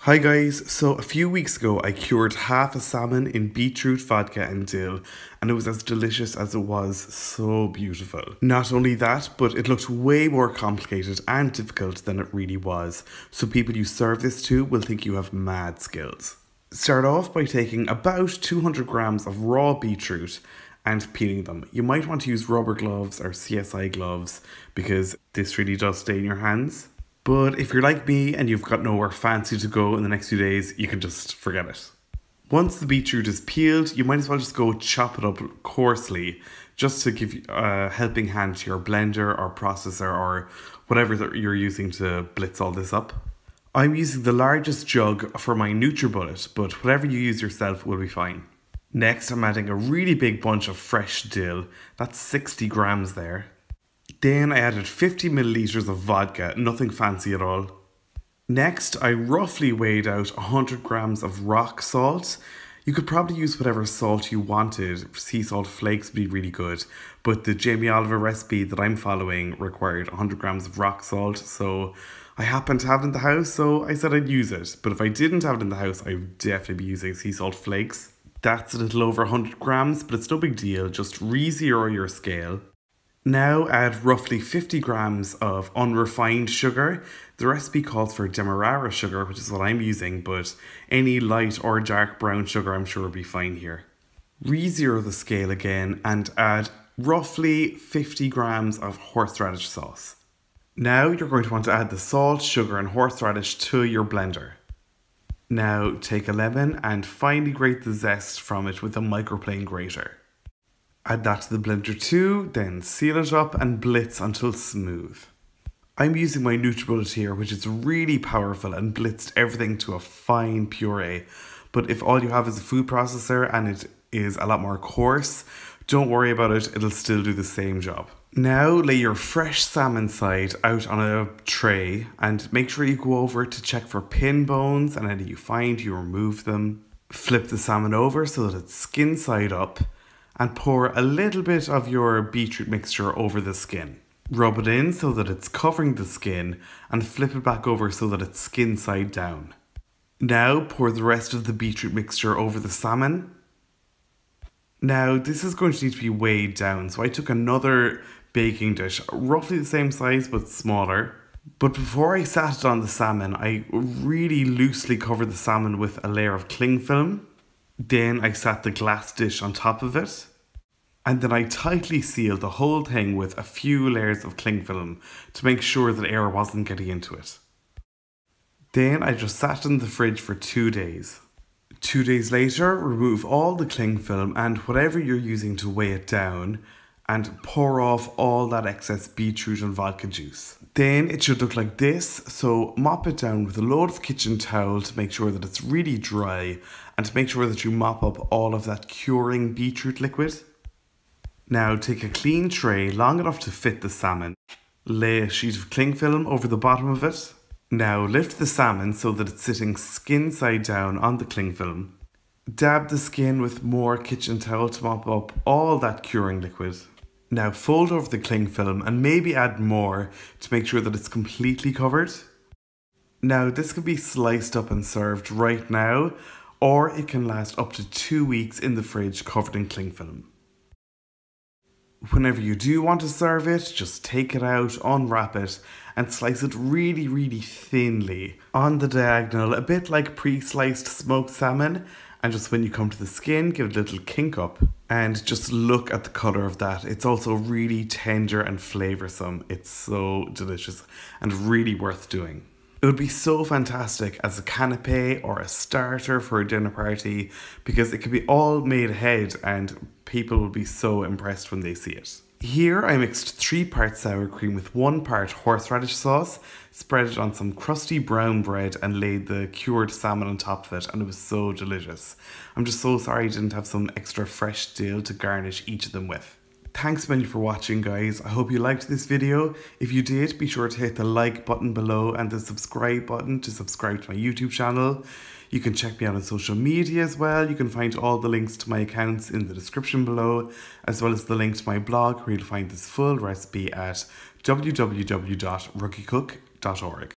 Hi guys, so a few weeks ago I cured half a salmon in beetroot, vodka and dill, and it was as delicious as it was so beautiful. Not only that, but it looked way more complicated and difficult than it really was, so people you serve this to will think you have mad skills. Start off by taking about 200 grams of raw beetroot and peeling them. You might want to use rubber gloves or CSI gloves because this really does stay in your hands. But if you're like me and you've got nowhere fancy to go in the next few days, you can just forget it. Once the beetroot is peeled, you might as well just go chop it up coarsely, just to give a helping hand to your blender or processor or whatever that you're using to blitz all this up. I'm using the largest jug for my NutriBullet, but whatever you use yourself will be fine. Next, I'm adding a really big bunch of fresh dill. That's 60 grams there. Then I added 50 milliliters of vodka, nothing fancy at all. Next, I roughly weighed out 100 grams of rock salt. You could probably use whatever salt you wanted. Sea salt flakes would be really good, but the Jamie Oliver recipe that I'm following required 100 grams of rock salt, so I happened to have it in the house, so I said I'd use it. But if I didn't have it in the house, I would definitely be using sea salt flakes. That's a little over 100 grams, but it's no big deal, just re-zero your scale. Now add roughly 50 grams of unrefined sugar. The recipe calls for demerara sugar, which is what I'm using, but any light or dark brown sugar I'm sure will be fine here. Re-zero the scale again and add roughly 50 grams of horseradish sauce. Now you're going to want to add the salt, sugar and horseradish to your blender. Now take a lemon and finely grate the zest from it with a microplane grater. Add that to the blender too, then seal it up and blitz until smooth. I'm using my NutriBullet here, which is really powerful and blitzed everything to a fine puree. But if all you have is a food processor and it is a lot more coarse, don't worry about it, it'll still do the same job. Now lay your fresh salmon side out on a tray and make sure you go over it to check for pin bones, and any you find, you remove them. Flip the salmon over so that it's skin side up, and pour a little bit of your beetroot mixture over the skin. Rub it in so that it's covering the skin and flip it back over so that it's skin side down. Now pour the rest of the beetroot mixture over the salmon. Now this is going to need to be weighed down, so I took another baking dish, roughly the same size but smaller. But before I sat it on the salmon, I really loosely covered the salmon with a layer of cling film. Then I sat the glass dish on top of it, and then I tightly sealed the whole thing with a few layers of cling film to make sure that air wasn't getting into it. Then I just sat in the fridge for 2 days. 2 days later, remove all the cling film and whatever you're using to weigh it down, and pour off all that excess beetroot and vodka juice. Then it should look like this, so mop it down with a load of kitchen towel to make sure that it's really dry and to make sure that you mop up all of that curing beetroot liquid. Now take a clean tray long enough to fit the salmon. Lay a sheet of cling film over the bottom of it. Now lift the salmon so that it's sitting skin side down on the cling film. Dab the skin with more kitchen towel to mop up all that curing liquid. Now fold over the cling film and maybe add more to make sure that it's completely covered. Now this can be sliced up and served right now, or it can last up to 2 weeks in the fridge covered in cling film. Whenever you do want to serve it, just take it out, unwrap it and slice it really thinly on the diagonal, a bit like pre-sliced smoked salmon. And just when you come to the skin, give it a little kink up. And just look at the colour of that. It's also really tender and flavoursome. It's so delicious and really worth doing. It would be so fantastic as a canapé or a starter for a dinner party because it can be all made ahead and people will be so impressed when they see it. Here I mixed 3 parts sour cream with 1 part horseradish sauce, spread it on some crusty brown bread and laid the cured salmon on top of it, and it was so delicious. I'm just so sorry I didn't have some extra fresh dill to garnish each of them with. Thanks many for watching guys, I hope you liked this video. If you did, be sure to hit the like button below and the subscribe button to subscribe to my YouTube channel. You can check me out on social media as well. You can find all the links to my accounts in the description below, as well as the link to my blog where you'll find this full recipe at www.rookiecook.org.